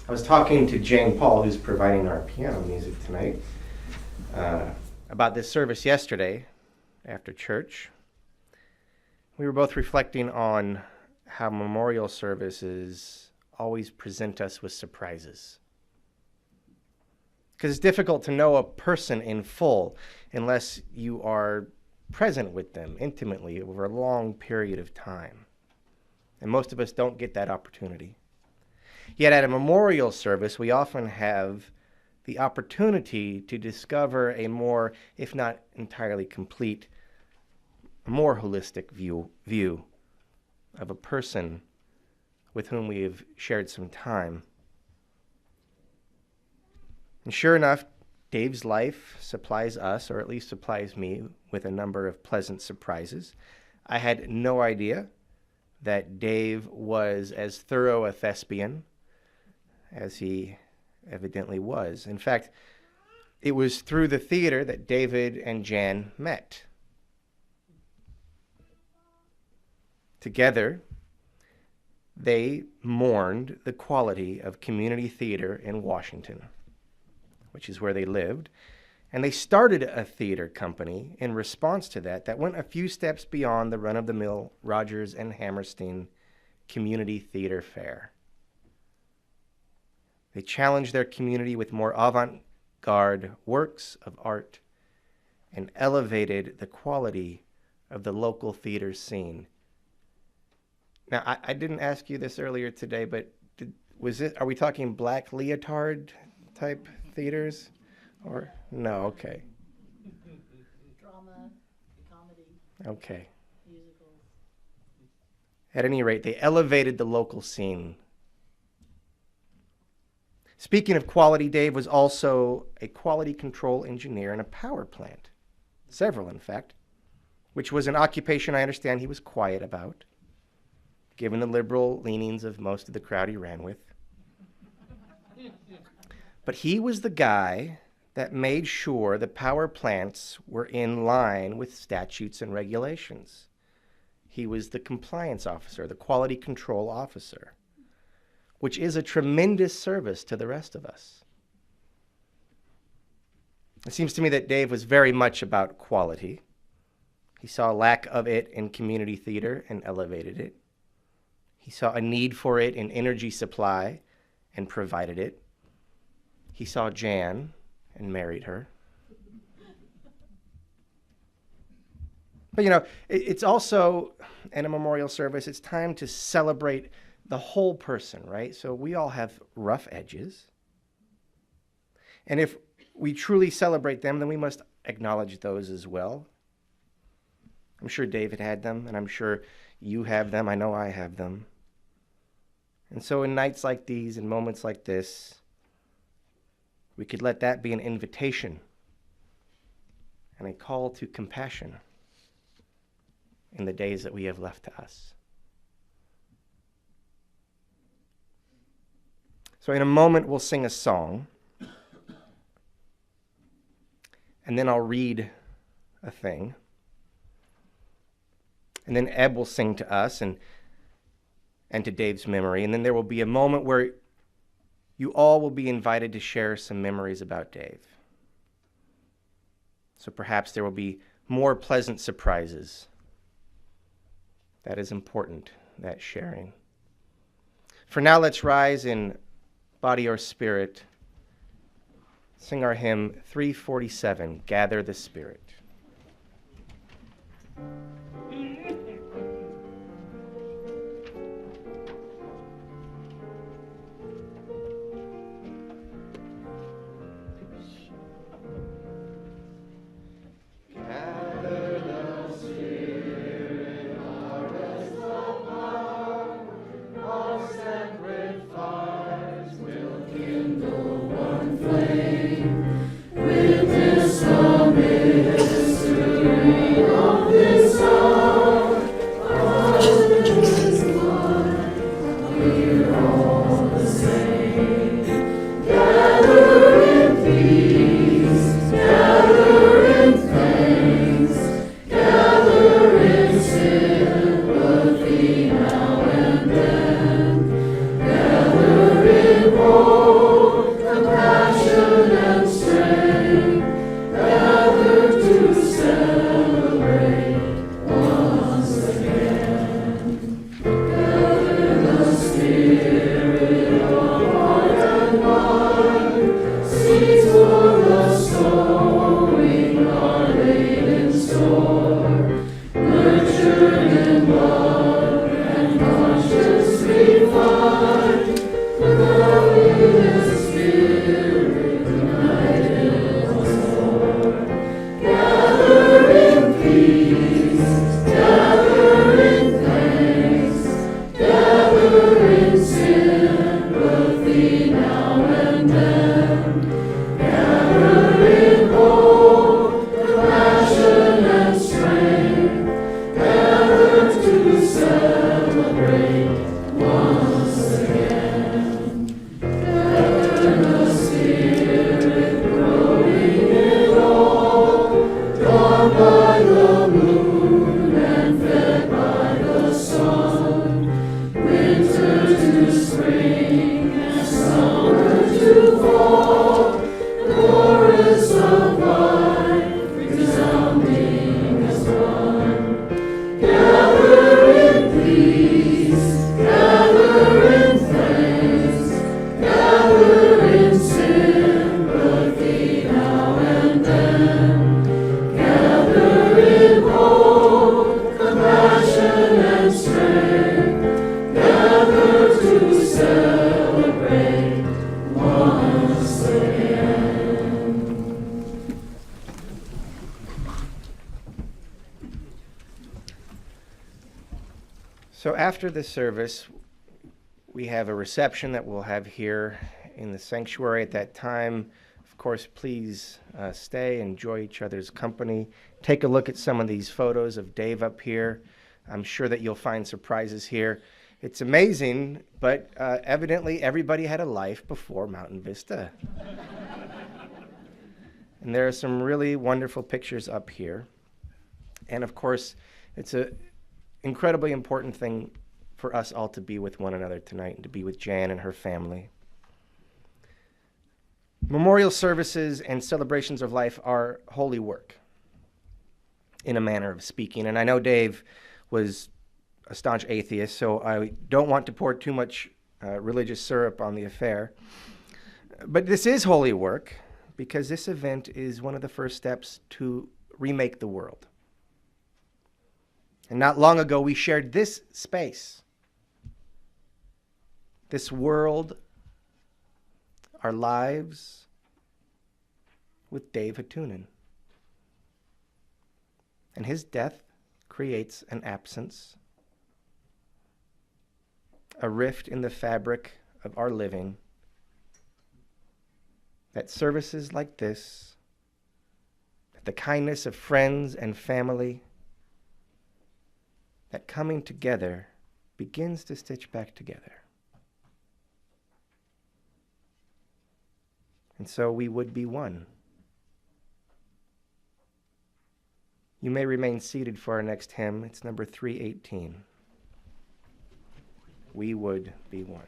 I was talking to Jane Paul, who's providing our piano music tonight, about this service yesterday after church. We were both reflecting on how memorial services always present us with surprises. Because it's difficult to know a person in full unless you are present with them intimately over a long period of time. And most of us don't get that opportunity. Yet at a memorial service, we often have the opportunity to discover a more, if not entirely complete, more holistic view of a person with whom we have shared some time. And sure enough, Dave's life supplies us, or at least supplies me, with a number of pleasant surprises. I had no idea that Dave was as thorough a thespian as he evidently was. In fact, it was through the theater that David and Jan met. Together, they mourned the quality of community theater in Washington, which is where they lived, and they started a theater company in response to that went a few steps beyond the run-of-the-mill Rodgers and Hammerstein Community Theater Fair. They challenged their community with more avant-garde works of art and elevated the quality of the local theater scene. Now, I didn't ask you this earlier today, but are we talking black leotard type theaters? Or no, okay. Drama, comedy. Okay. Musicals. At any rate, they elevated the local scene. Speaking of quality, Dave was also a quality control engineer in a power plant. Several, in fact, which was an occupation I understand he was quiet about, given the liberal leanings of most of the crowd he ran with. But he was the guy that made sure the power plants were in line with statutes and regulations. He was the compliance officer, the quality control officer, which is a tremendous service to the rest of us. It seems to me that Dave was very much about quality. He saw a lack of it in community theater and elevated it. He saw a need for it in energy supply and provided it. He saw Jan and married her. But it's also, in a memorial service, it's time to celebrate the whole person, right? So we all have rough edges. And if we truly celebrate them, then we must acknowledge those as well. I'm sure David had them, and I'm sure you have them. I know I have them. And so in nights like these, in moments like this, we could let that be an invitation and a call to compassion in the days that we have left to us. So in a moment, we'll sing a song, and then I'll read a thing, and then Eb will sing to us and to Dave's memory, and then there will be a moment where you all will be invited to share some memories about Dave. So perhaps there will be more pleasant surprises. That is important, that sharing. For now, let's rise in body or spirit. Sing our hymn 347, Gather the Spirit. Witness the mystery of this So after the service, we have a reception that we'll have here in the sanctuary at that time. Of course, please stay, enjoy each other's company. Take a look at some of these photos of Dave up here. I'm sure that you'll find surprises here. It's amazing, but evidently everybody had a life before Mountain Vista. And there are some really wonderful pictures up here. And of course, it's an incredibly important thing for us all to be with one another tonight and to be with Jan and her family. Memorial services and celebrations of life are holy work, in a manner of speaking. And I know Dave was a staunch atheist, so I don't want to pour too much religious syrup on the affair. But this is holy work because this event is one of the first steps to remake the world. And not long ago, we shared this space, this world, our lives, with Dave Hatunen. And his death creates an absence, a rift in the fabric of our living, that services like this, the kindness of friends and family, that coming together begins to stitch back together. And so we would be one. You may remain seated for our next hymn. It's number 318. We would be one.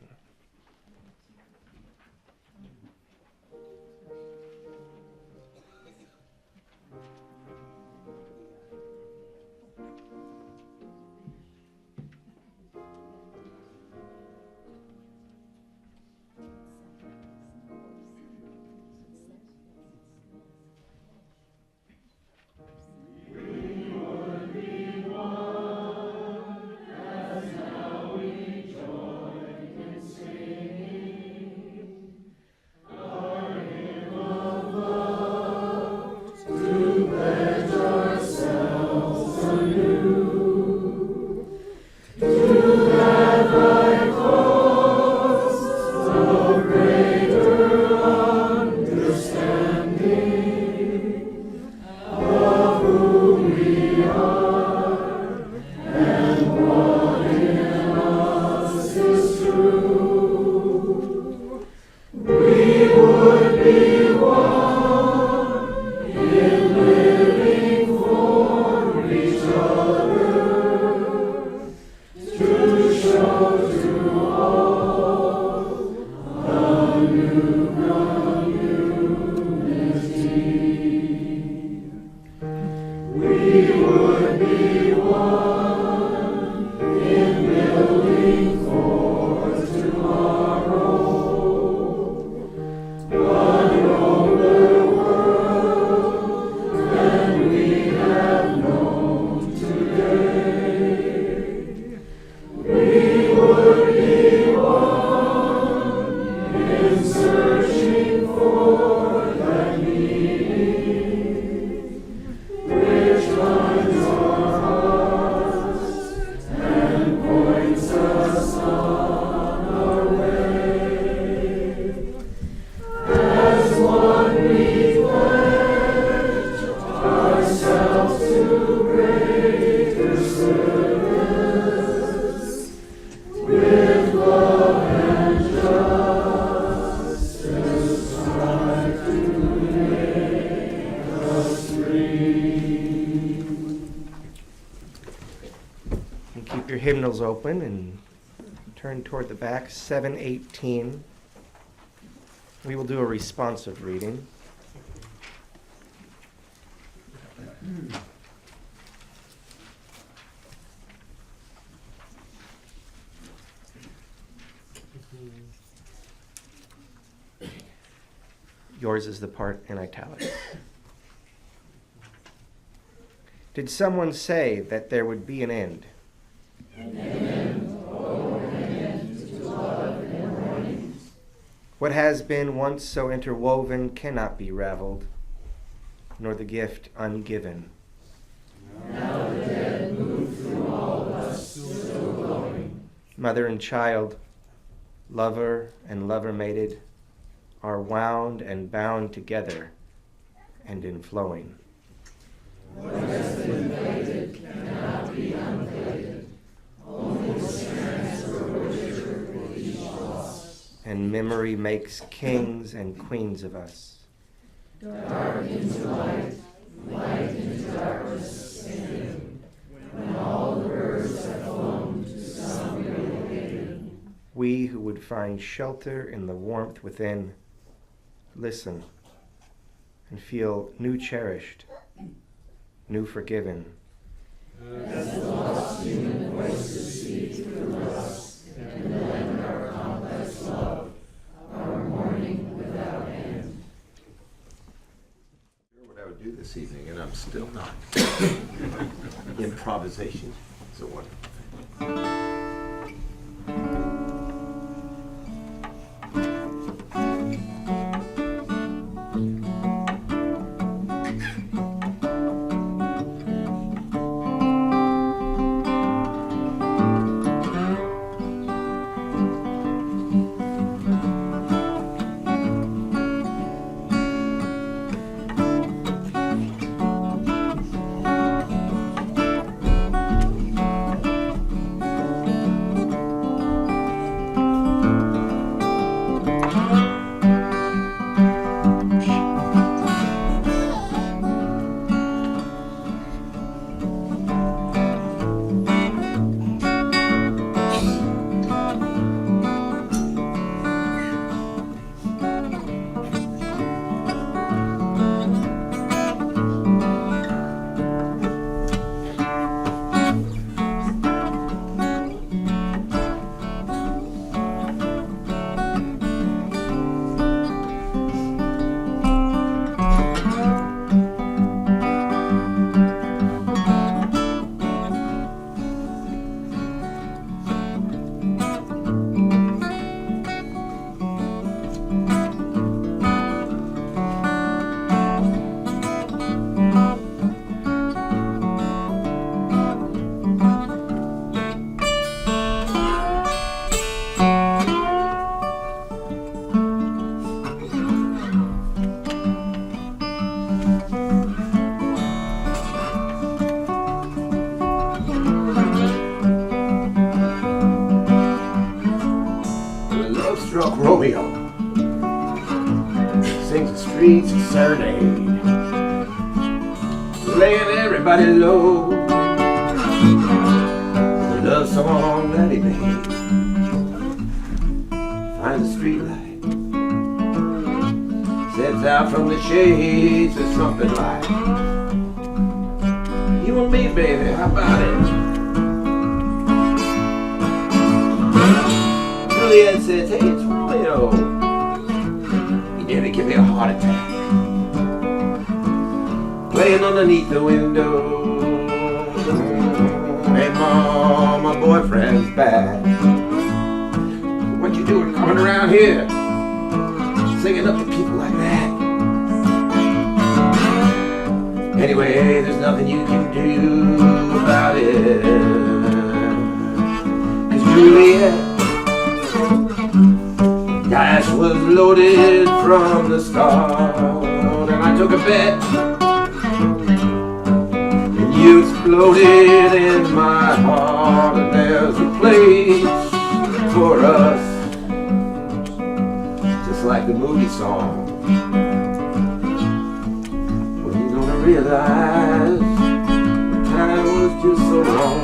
Hymnals open and turn toward the back, 718. We will do a responsive reading. Yours is the part in italics. Did someone say that there would be an end? What has been once so interwoven cannot be raveled, nor the gift ungiven. Now the dead move through all of us, still glowing. Mother and child, lover and lover mated, are wound and bound together and in flowing. What has been fated cannot be unfated. Only stands for richer for each loss. And memory makes kings and queens of us. Dark into light, light into darkness, and when all the birds have flown to some great haven. We who would find shelter in the warmth within, listen and feel new cherished, new forgiven. As the lost human voices speak through us, and lend our complex love, our mourning without end. What I would do this evening, and I'm still not. Improvisation is a wonderful thing. Love-struck Romeo sings the streets a serenade, laying everybody low. The love song that he made finds the streetlight, sets out from the shades of something like you and me, baby, how about it? Juliet says, hey, it's Romeo. He nearly gave me a heart attack. Playing underneath the window. Hey, Mom, my boyfriend's back. What you doing coming around here? Singing up to people like that? Anyway, there's nothing you can do about it. 'Cause Juliet, dice was loaded from the start, and I took a bet, and you exploded in my heart, and there's a place for us, just like the movie song. When you're gonna realize the time was just so wrong.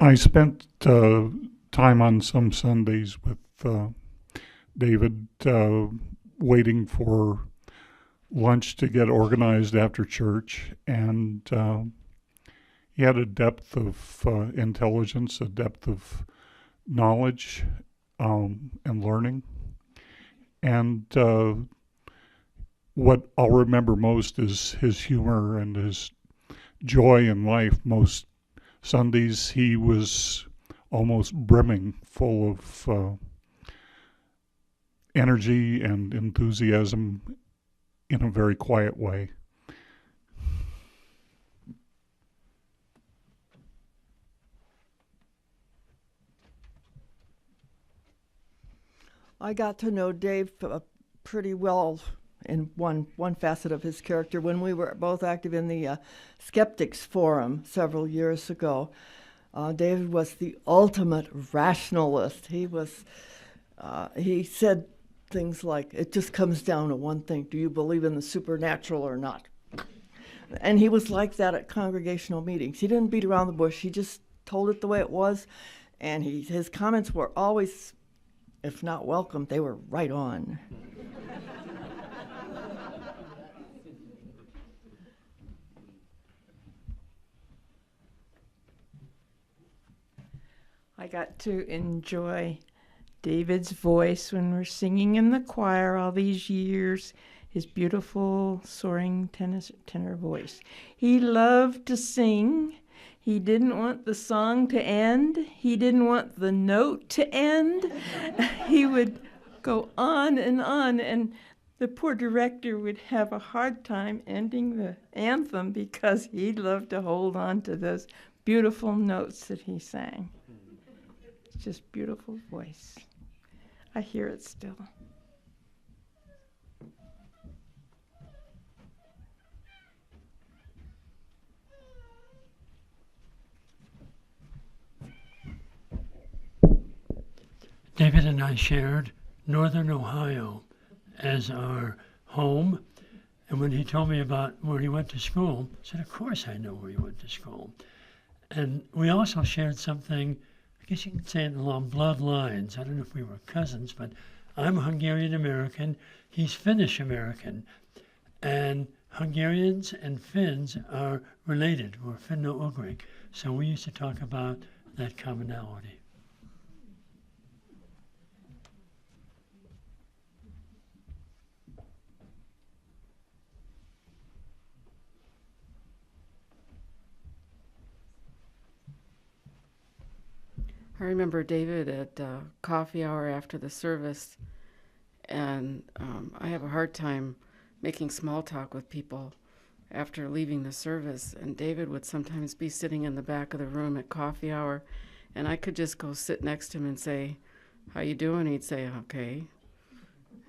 I spent time on some Sundays with David, waiting for lunch to get organized after church, and he had a depth of intelligence, a depth of knowledge and learning. And what I'll remember most is his humor and his joy in life. Most Sundays he was almost brimming full of energy and enthusiasm in a very quiet way. I got to know Dave pretty well in one facet of his character when we were both active in the Skeptics Forum several years ago. David was the ultimate rationalist. He said things like, it just comes down to one thing: do you believe in the supernatural or not? And he was like that at congregational meetings. He didn't beat around the bush. He just told it the way it was. And his comments were always, if not welcome, they were right on. I got to enjoy David's voice when we're singing in the choir all these years, his beautiful soaring tenor voice. He loved to sing. He didn't want the song to end. He didn't want the note to end. He would go on, and the poor director would have a hard time ending the anthem because he loved to hold on to those beautiful notes that he sang. Just beautiful voice. I hear it still. David and I shared Northern Ohio as our home. And when he told me about where he went to school, I said, of course I know where he went to school. And we also shared something, I guess you could say it along bloodlines. I don't know if we were cousins, but I'm Hungarian American, he's Finnish American. And Hungarians and Finns are related. We're Finno-Ugric. So we used to talk about that commonality. I remember David at coffee hour after the service, and I have a hard time making small talk with people after leaving the service, and David would sometimes be sitting in the back of the room at coffee hour, and I could just go sit next to him and say, how you doing? He'd say, okay.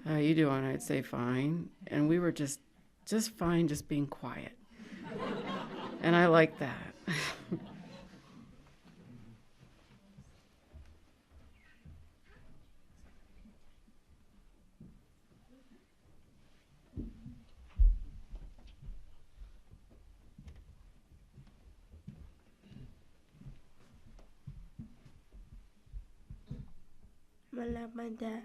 How you doing? I'd say, fine. And we were just fine, just being quiet. And I like that. Malamada.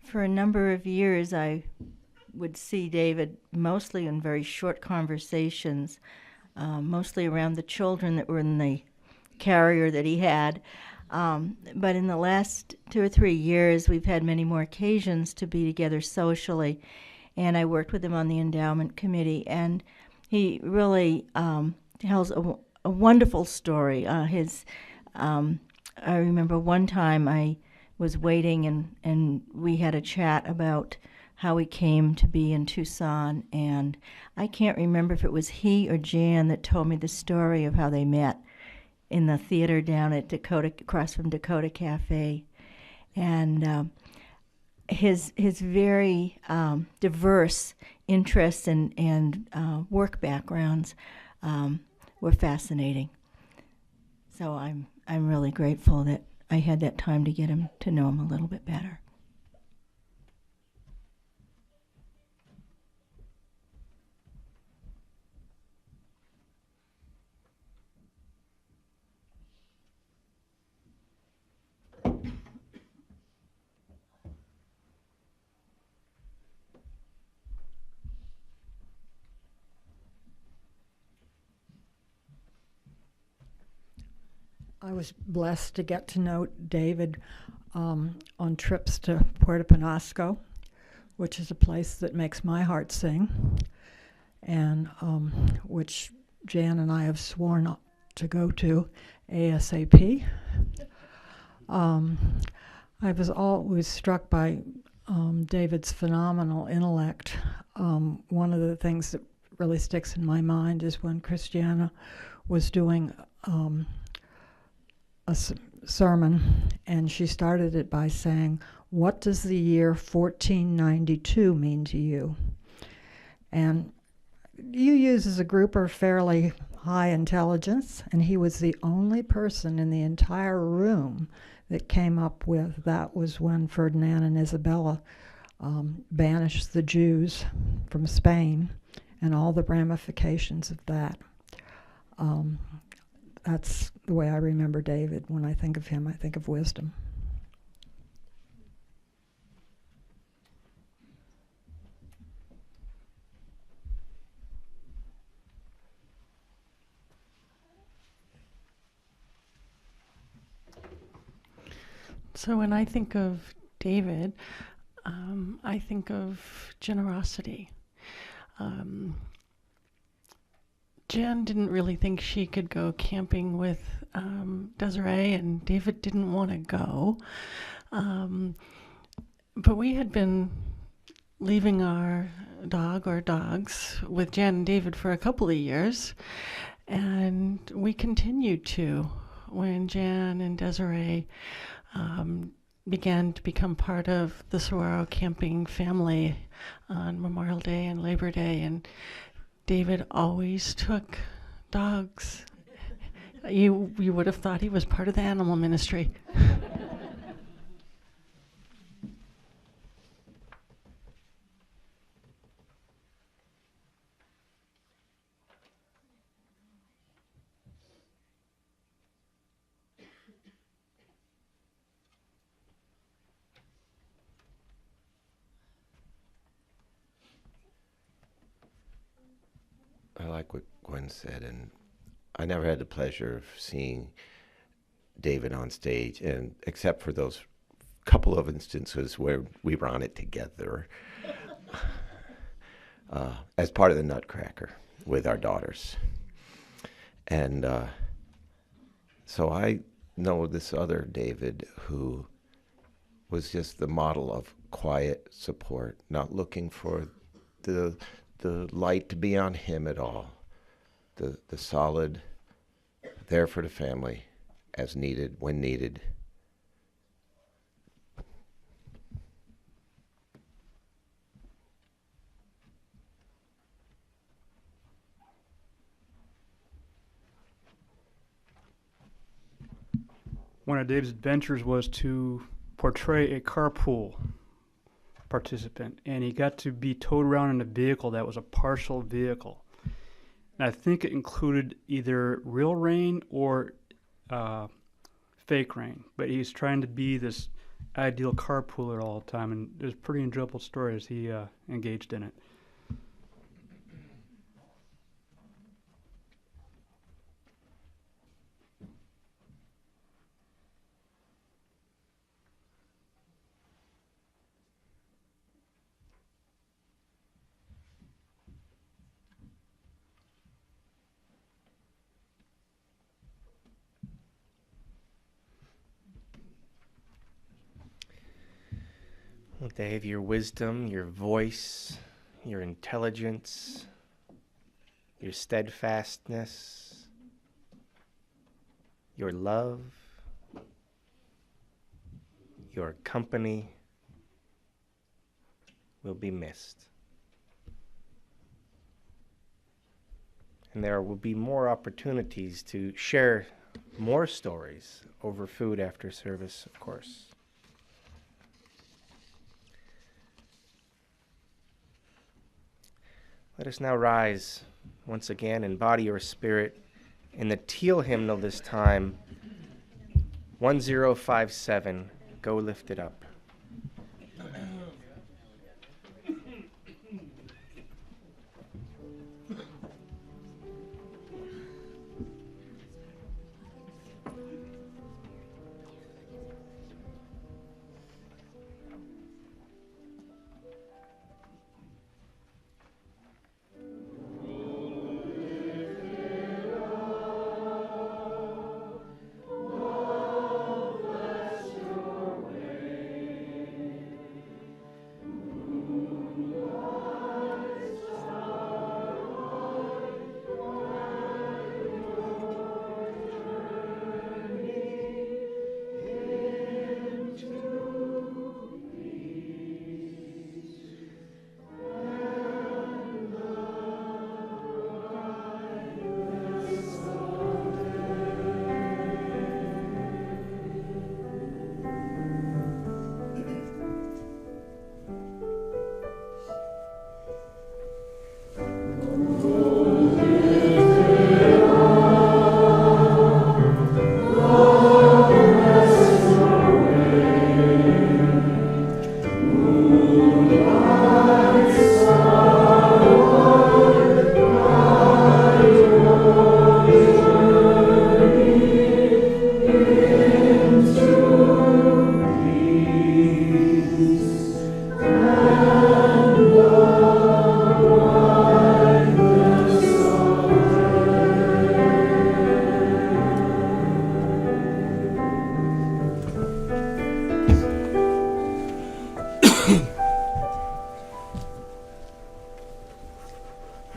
For a number of years, I would see David mostly in very short conversations, mostly around the children that were in the carrier that he had. But in the last 2 or 3 years, we've had many more occasions to be together socially, and I worked with him on the endowment committee, and he really tells a wonderful story. I remember one time I was waiting, and we had a chat about how he came to be in Tucson, and I can't remember if it was he or Jan that told me the story of how they met in the theater down at Dakota, across from Dakota Cafe. And his very diverse interests and work backgrounds were fascinating. So I'm really grateful that I had that time to get him to know him a little bit better. I was blessed to get to know David on trips to Puerto Penasco, which is a place that makes my heart sing, and which Jan and I have sworn to go to ASAP. I was always struck by David's phenomenal intellect. One of the things that really sticks in my mind is when Christiana was doing a sermon, and she started it by saying, "What does the year 1492 mean to you?" And UUs as a group are fairly high intelligence, and he was the only person in the entire room that came up with that was when Ferdinand and Isabella banished the Jews from Spain and all the ramifications of that. That's the way I remember David. When I think of him, I think of wisdom. So when I think of David, I think of generosity. Jan didn't really think she could go camping with Desiree, and David didn't want to go. But we had been leaving our dog or dogs with Jan and David for a couple of years, and we continued to when Jan and Desiree began to become part of the Saguaro camping family on Memorial Day and Labor Day, and David always took dogs. You would have thought he was part of the animal ministry. I like what Gwen said, and I never had the pleasure of seeing David on stage, and except for those couple of instances where we were on it together as part of the Nutcracker with our daughters. And so I know this other David who was just the model of quiet support, not looking for the light to be on him at all. The solid, there for the family, as needed, when needed. One of Dave's adventures was to portray a carpool participant, and he got to be towed around in a vehicle that was a partial vehicle. And I think it included either real rain or fake rain, but he's trying to be this ideal carpooler all the time, and there's a pretty enjoyable story as he engaged in it. Well, Dave, your wisdom, your voice, your intelligence, your steadfastness, your love, your company, will be missed. And there will be more opportunities to share more stories over food after service, of course. Let us now rise once again in body or spirit in the teal hymnal this time, 1057, Go Lift It Up.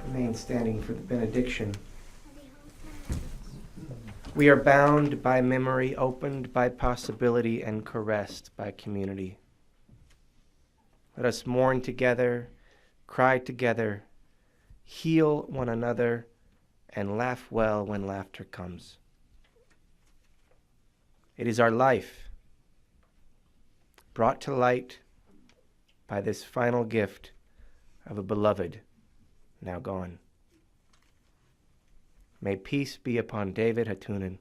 Remain standing for the benediction. We are bound by memory, opened by possibility, and caressed by community. Let us mourn together, cry together, heal one another, and laugh well when laughter comes. It is our life, brought to light by this final gift of a beloved now gone. May peace be upon David Hatunen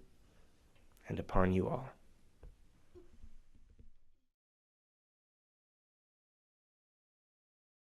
and upon you all.